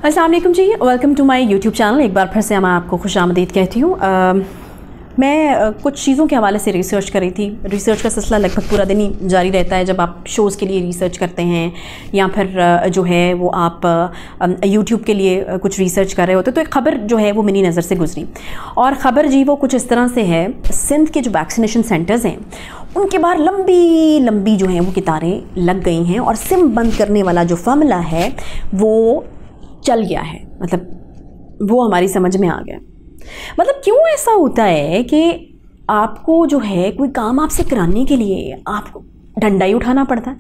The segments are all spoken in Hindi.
अस्सलाम वालेकुम जी, welcome to my YouTube channel. एक बार फिर से मैं आपको खुशामदीद कहती हूँ। मैं कुछ चीज़ों के हवाले से रिसर्च कर रही थी। रिसर्च का सिलसिला लगभग पूरा दिन ही जारी रहता है जब आप शोज़ के लिए रिसर्च करते हैं या फिर जो है वो आप यूट्यूब के लिए कुछ रिसर्च कर रहे होते। तो एक ख़बर जो है वो मेरी नज़र से गुजरी और ख़बर जी वो कुछ इस तरह से है। सिंध के जो वैक्सीनेशन सेंटर्स हैं उनके बाहर लंबी लंबी जो हैं वो कतारें लग गई हैं और सिम बंद करने वाला जो फॉर्मूला है वो चल गया है। मतलब वो हमारी समझ में आ गया। मतलब क्यों ऐसा होता है कि आपको जो है कोई काम आपसे कराने के लिए आपको डंडा ही उठाना पड़ता है।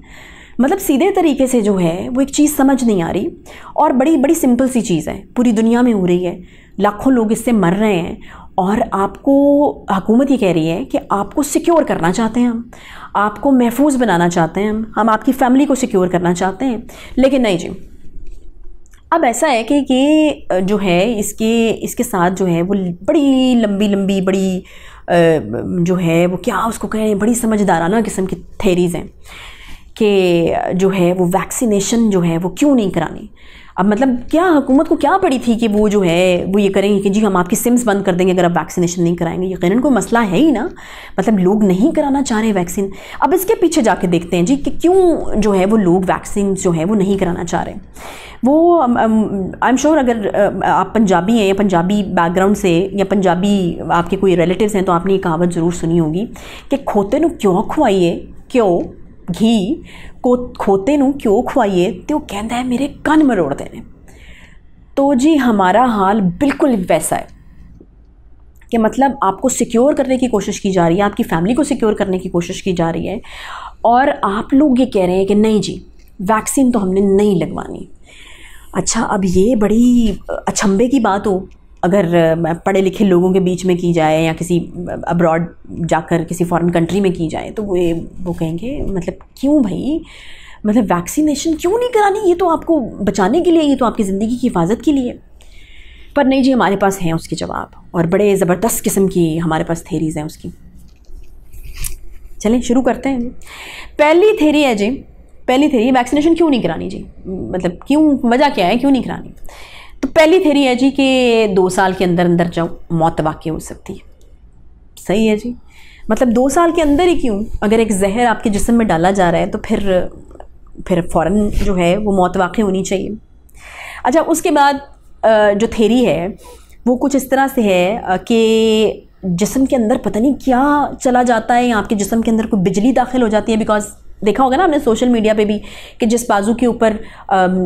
मतलब सीधे तरीके से जो है वो एक चीज़ समझ नहीं आ रही और बड़ी बड़ी सिंपल सी चीज़ है, पूरी दुनिया में हो रही है, लाखों लोग इससे मर रहे हैं और आपको हुकूमत ये कह रही है कि आपको सिक्योर करना चाहते हैं, हम आपको महफूज बनाना चाहते हैं, हम आपकी फैमिली को सिक्योर करना चाहते हैं। लेकिन नहीं जी, अब ऐसा है कि ये जो है इसके साथ जो है वो बड़ी लंबी लंबी बड़ी जो है वो क्या उसको कहें, बड़ी समझदाराना किस्म की थेरीज़ हैं कि जो है वो वैक्सीनेशन जो है वो क्यों नहीं करानी। अब मतलब क्या हुकूमत को क्या पड़ी थी कि वो जो है वो ये करेंगे कि जी हम आपकी सिम्स बंद कर देंगे अगर आप वैक्सीनेशन नहीं कराएंगे। यकीनन कोई मसला है ही ना, मतलब लोग नहीं कराना चाह रहे वैक्सीन। अब इसके पीछे जाके देखते हैं जी कि क्यों जो है वो लोग वैक्सीन जो है वो नहीं कराना चाह रहे। वो आई एम श्योर अगर आप पंजाबी हैं या पंजाबी बैकग्राउंड से या पंजाबी आपके कोई रिलेटिव्स हैं तो आपने ये कहावत ज़रूर सुनी होगी कि खोते नू क्यों खुआइए क्यों घी को खोते नू क्यों खुआइए तो कहता है मेरे कन मरोड़ देने। तो जी हमारा हाल बिल्कुल वैसा है कि मतलब आपको सिक्योर करने की कोशिश की जा रही है, आपकी फैमिली को सिक्योर करने की कोशिश की जा रही है और आप लोग ये कह रहे हैं कि नहीं जी वैक्सीन तो हमने नहीं लगवानी। अच्छा, अब ये बड़ी अचंभे की बात हो अगर पढ़े लिखे लोगों के बीच में की जाए या किसी अब्रॉड जाकर किसी फॉरेन कंट्री में की जाए तो वो कहेंगे मतलब क्यों भाई, मतलब वैक्सीनेशन क्यों नहीं करानी, ये तो आपको बचाने के लिए, ये तो आपकी ज़िंदगी की हिफाजत के लिए। पर नहीं जी, हमारे पास हैं उसके जवाब और बड़े ज़बरदस्त किस्म की हमारे पास थेरीज़ हैं उसकी। चलें शुरू करते हैं। पहली थेरी है जी, पहली थेरी वैक्सीनेशन क्यों नहीं करानी जी, मतलब क्यों, वजह क्या है क्यों नहीं करानी। तो पहली थेरी है जी कि 2 साल के अंदर अंदर जो मौत वाक़ई हो सकती है। सही है जी, मतलब 2 साल के अंदर ही क्यों, अगर एक जहर आपके जिस्म में डाला जा रहा है तो फिर फ़ौरन जो है वो मौत वाक़ई होनी चाहिए। अच्छा, उसके बाद जो थेरी है वो कुछ इस तरह से है कि जिस्म के अंदर पता नहीं क्या चला जाता है या आपके जिस्म के अंदर कोई बिजली दाखिल हो जाती है। बिकॉज देखा होगा ना आपने सोशल मीडिया पे भी कि जिस बाजू के ऊपर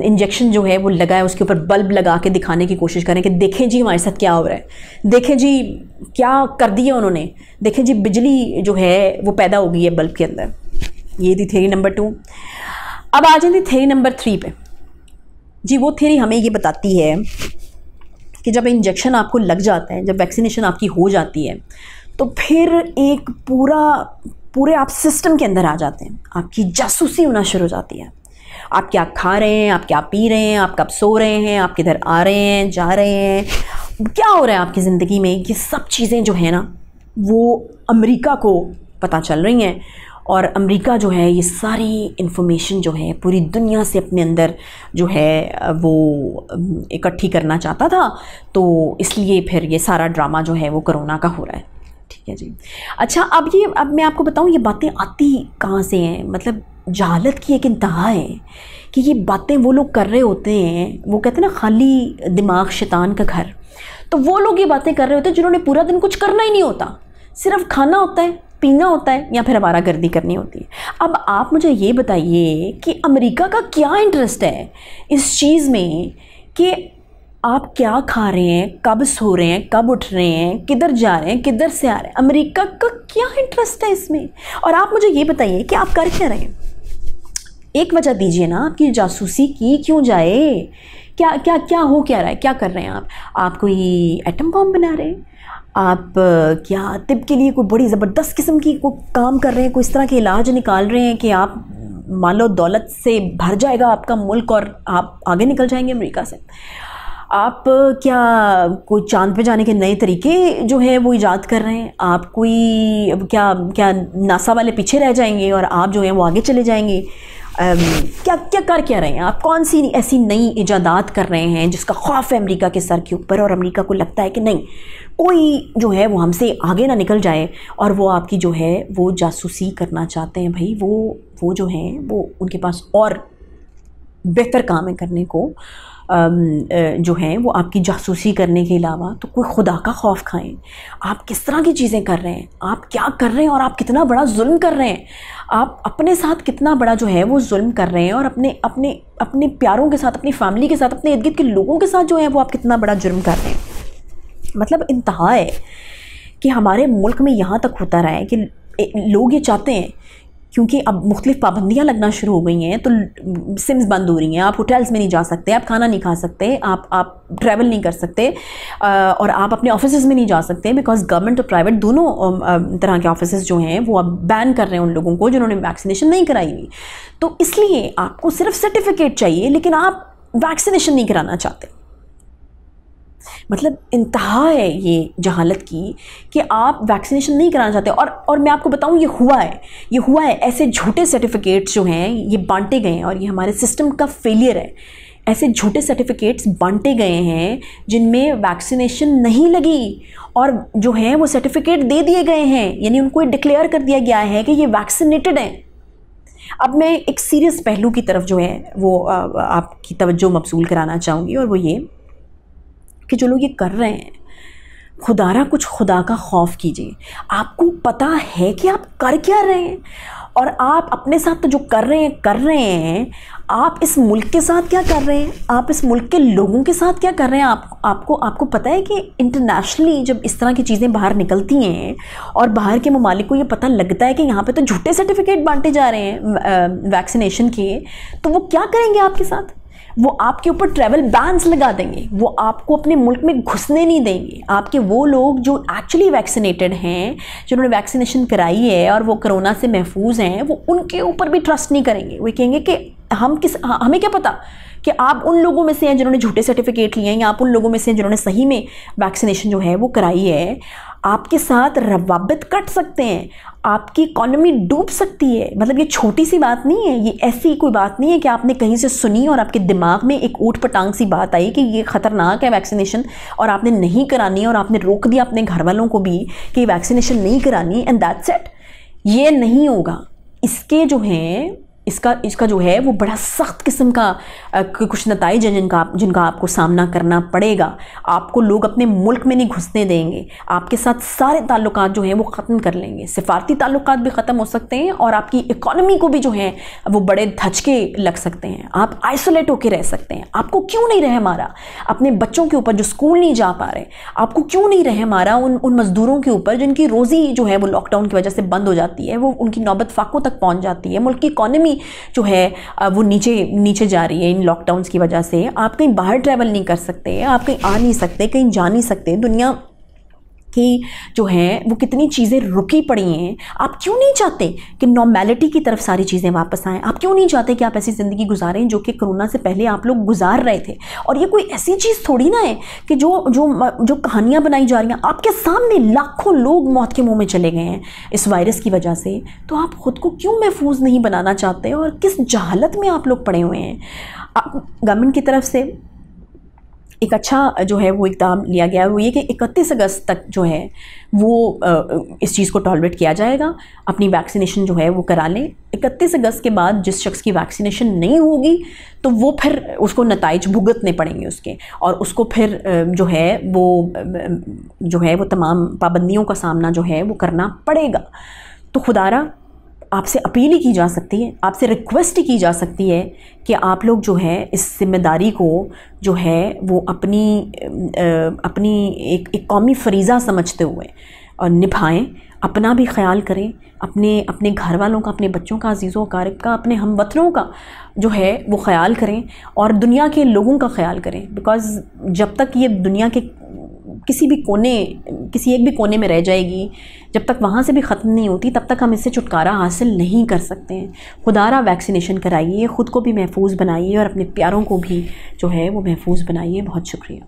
इंजेक्शन जो है वो लगा है उसके ऊपर बल्ब लगा के दिखाने की कोशिश करें कि देखें जी हमारे साथ क्या हो रहा है, देखें जी क्या कर दिया उन्होंने, देखें जी बिजली जो है वो पैदा हो गई है बल्ब के अंदर। ये थी थेरी नंबर 2। अब आ जाती थेरी नंबर 3 पे जी। वो थेरी हमें ये बताती है कि जब इंजेक्शन आपको लग जाता है, जब वैक्सीनेशन आपकी हो जाती है तो फिर एक पूरे आप सिस्टम के अंदर आ जाते हैं, आपकी जासूसी होना शुरू हो जाती है। आप क्या खा रहे हैं, आप क्या पी रहे हैं, आप कब सो रहे हैं, आप किधर आ रहे हैं जा रहे हैं, क्या हो रहा है आपकी ज़िंदगी में, ये सब चीज़ें जो है ना वो अमेरिका को पता चल रही हैं और अमेरिका जो है ये सारी इन्फॉर्मेशन जो है पूरी दुनिया से अपने अंदर जो है वो इकट्ठी करना चाहता था। तो इसलिए फिर ये सारा ड्रामा जो है वो कोरोना का हो रहा है। ठीक है जी। अच्छा, अब मैं आपको बताऊं ये बातें आती कहाँ से हैं। मतलब जहालत की एक इंतहा है कि ये बातें वो लोग कर रहे होते हैं, वो कहते हैं ना खाली दिमाग शैतान का घर। तो वो लोग ये बातें कर रहे होते हैं जिन्होंने पूरा दिन कुछ करना ही नहीं होता, सिर्फ खाना होता है, पीना होता है या फिर आवारागर्दी करनी होती है। अब आप मुझे ये बताइए कि अमेरिका का क्या इंटरेस्ट है इस चीज़ में कि आप क्या खा रहे हैं, कब सो रहे हैं, कब उठ रहे हैं, किधर जा रहे हैं, किधर से आ रहे हैं। अमेरिका का क्या इंटरेस्ट है इसमें। और आप मुझे ये बताइए कि आप कर क्या रहे हैं। एक वजह दीजिए ना, आपकी जासूसी की क्यों जाए, क्या क्या क्या हो क्या रहा है, क्या कर रहे हैं आप कोई एटम बॉम्ब बना रहे हैं, आप क्या तिब के लिए कोई बड़ी ज़बरदस्त किस्म की कोई काम कर रहे हैं, कोई इस तरह के इलाज निकाल रहे हैं कि आप मान लो दौलत से भर जाएगा आपका मुल्क और आप आगे निकल जाएंगे अमेरिका से। आप क्या कोई चांद पे जाने के नए तरीके जो है वो इजाद कर रहे हैं, आप कोई क्या नासा वाले पीछे रह जाएंगे और आप जो है वो आगे चले जाएंगे। क्या क्या कर क्या रहे हैं आप, कौन सी ऐसी नई इजादात कर रहे हैं जिसका खौफ है अमेरिका के सर के ऊपर, और अमेरिका को लगता है कि नहीं कोई जो है वो हमसे आगे ना निकल जाए, और वो आपकी जो है वो जासूसी करना चाहते हैं। भाई वो जो है वो उनके पास और बेहतर काम है करने को, जो है वो आपकी जासूसी करने के अलावा। तो कोई खुदा का खौफ खाएं। आप किस तरह की चीज़ें कर रहे हैं, आप क्या कर रहे हैं, और आप कितना बड़ा जुल्म कर रहे हैं, आप अपने साथ कितना बड़ा जो है वो जुल्म कर रहे हैं, और अपने अपने अपने प्यारों के साथ, अपनी फैमिली के साथ, अपने इर्द गिर्द के लोगों के साथ जो है वो आप कितना बड़ा जुर्म कर रहे हैं। मतलब इंतहा है कि हमारे मुल्क में यहाँ तक होता रहा है कि लोग ये चाहते हैं, क्योंकि अब मुख्तलिफ पाबंदियाँ लगना शुरू हो गई हैं, तो सिम्स बंद हो रही हैं, आप होटल्स में नहीं जा सकते, आप खाना नहीं खा सकते, आप ट्रैवल नहीं कर सकते, और आप अपने ऑफिसेज़ में नहीं जा सकते, बिकॉज गवर्नमेंट और प्राइवेट दोनों तरह के ऑफिसेज़ जो हैं वो अब बैन कर रहे हैं उन लोगों को जिन्होंने वैक्सीनेशन नहीं कराई हुई। तो इसलिए आपको सिर्फ सर्टिफिकेट चाहिए, लेकिन आप वैक्सीनेशन नहीं कराना चाहते। मतलब इंतहा है ये जहालत की कि आप वैक्सीनेशन नहीं कराना चाहते। और मैं आपको बताऊं, ये हुआ है ऐसे झूठे सर्टिफिकेट्स जो हैं ये बांटे गए हैं, और ये हमारे सिस्टम का फेलियर है। ऐसे झूठे सर्टिफिकेट्स बांटे गए हैं जिनमें वैक्सीनेशन नहीं लगी, और जो है वो सर्टिफिकेट दे दिए गए हैं, यानी उनको डिक्लेयर कर दिया गया है कि ये वैक्सीनेटेड हैं। अब मैं एक सीरियस पहलू की तरफ जो है वो आपकी तवज्जो मबसूल कराना चाहूँगी, और वो ये कि जो लोग ये कर रहे हैं, खुदारा कुछ खुदा का खौफ कीजिए। आपको पता है कि आप कर क्या रहे हैं, और आप अपने साथ तो जो कर रहे हैं, आप इस मुल्क के साथ क्या कर रहे हैं, आप इस मुल्क के लोगों के साथ क्या कर रहे हैं। आपको पता है कि इंटरनेशनली जब इस तरह की चीज़ें बाहर निकलती हैं और बाहर के ममालिक को ये पता लगता है कि यहाँ पे तो झूठे सर्टिफिकेट बांटे जा रहे हैं वैक्सीनेशन के, तो वो क्या करेंगे आपके साथ। वो आपके ऊपर ट्रैवल बैन्स लगा देंगे, वो आपको अपने मुल्क में घुसने नहीं देंगे। आपके वो लोग जो एक्चुअली वैक्सीनेटेड हैं, जिन्होंने वैक्सीनेशन कराई है और वो कोरोना से महफूज हैं, वो उनके ऊपर भी ट्रस्ट नहीं करेंगे। वो कहेंगे कि हमें क्या पता कि आप उन लोगों में से हैं जिन्होंने झूठे सर्टिफिकेट लिए हैं, या आप उन लोगों में से हैं जिन्होंने सही में वैक्सीनेशन जो है वो कराई है। आपके साथ रवाबित कट सकते हैं, आपकी इकॉनमी डूब सकती है। मतलब ये छोटी सी बात नहीं है, ये ऐसी कोई बात नहीं है कि आपने कहीं से सुनी और आपके दिमाग में एक ऊट पटांग सी बात आई कि ये ख़तरनाक है वैक्सीनेशन, और आपने नहीं करानी, और आपने रोक दिया अपने घर वालों को भी कि वैक्सीनेशन नहीं करानी, एंड दैट्स इट। ये नहीं होगा। इसके जो हैं इसका जो है वो बड़ा सख्त किस्म का कुछ नताइज हैं जिनका आपको सामना करना पड़ेगा। आपको लोग अपने मुल्क में नहीं घुसने देंगे, आपके साथ सारे ताल्लुकात जो हैं वो ख़त्म कर लेंगे, सिफारती ताल्लुकात भी ख़त्म हो सकते हैं, और आपकी इकॉनमी को भी जो है वो बड़े धचके लग सकते हैं। आप आइसोलेट होकर रह सकते हैं। आपको क्यों नहीं रहे मारा अपने बच्चों के ऊपर जो स्कूल नहीं जा पा रहे, आपको क्यों नहीं रहे मारा उन मज़दूरों के ऊपर जिनकी रोज़ी जो है वो लॉकडाउन की वजह से बंद हो जाती है, वो उनकी नौबत फाकों तक पहुँच जाती है। मुल्क की इकॉनमी जो है वो नीचे जा रही है इन लॉकडाउन्स की वजह से। आप कहीं बाहर ट्रैवल नहीं कर सकते, आप कहीं आ नहीं सकते, कहीं जा नहीं सकते। दुनिया की जो है वो कितनी चीज़ें रुकी पड़ी हैं। आप क्यों नहीं चाहते कि नॉर्मेलिटी की तरफ सारी चीज़ें वापस आएँ? आप क्यों नहीं चाहते कि आप ऐसी ज़िंदगी गुजारें जो कि कोरोना से पहले आप लोग गुजार रहे थे? और ये कोई ऐसी चीज़ थोड़ी ना है कि जो कहानियाँ बनाई जा रही हैं आपके सामने। लाखों लोग मौत के मुंह में चले गए हैं इस वायरस की वजह से, तो आप ख़ुद को क्यों महफूज नहीं बनाना चाहते? और किस जहालत में आप लोग पड़े हुए हैं? गवर्नमेंट की तरफ से एक अच्छा जो है वो इक़दाम लिया गया है, वो ये कि 31 अगस्त तक जो है वो इस चीज़ को टॉलरेट किया जाएगा। अपनी वैक्सीनेशन जो है वो करा लें। 31 अगस्त के बाद जिस शख्स की वैक्सीनेशन नहीं होगी तो वो फिर उसको नताइज भुगतने पड़ेंगे उसके, और उसको फिर जो है वो तमाम पाबंदियों का सामना जो है वो करना पड़ेगा। तो खुदारा आपसे अपील ही की जा सकती है, आपसे रिक्वेस्ट ही की जा सकती है कि आप लोग जो है इस जिम्मेदारी को जो है वो अपनी एक कौमी फरीज़ा समझते हुए और निभाएं। अपना भी ख्याल करें, अपने घर वालों का, अपने बच्चों का, अजीज़ों अकारिब का, अपने हमवतनों का जो है वो ख्याल करें, और दुनिया के लोगों का ख्याल करें। बिकॉज़ जब तक ये दुनिया के किसी एक भी कोने में रह जाएगी, जब तक वहाँ से भी ख़त्म नहीं होती, तब तक हम इससे छुटकारा हासिल नहीं कर सकते हैं। खुदारा वैक्सीनेशन कराइए, ख़ुद को भी महफूज बनाइए और अपने प्यारों को भी जो है वो महफूज बनाइए। बहुत शुक्रिया।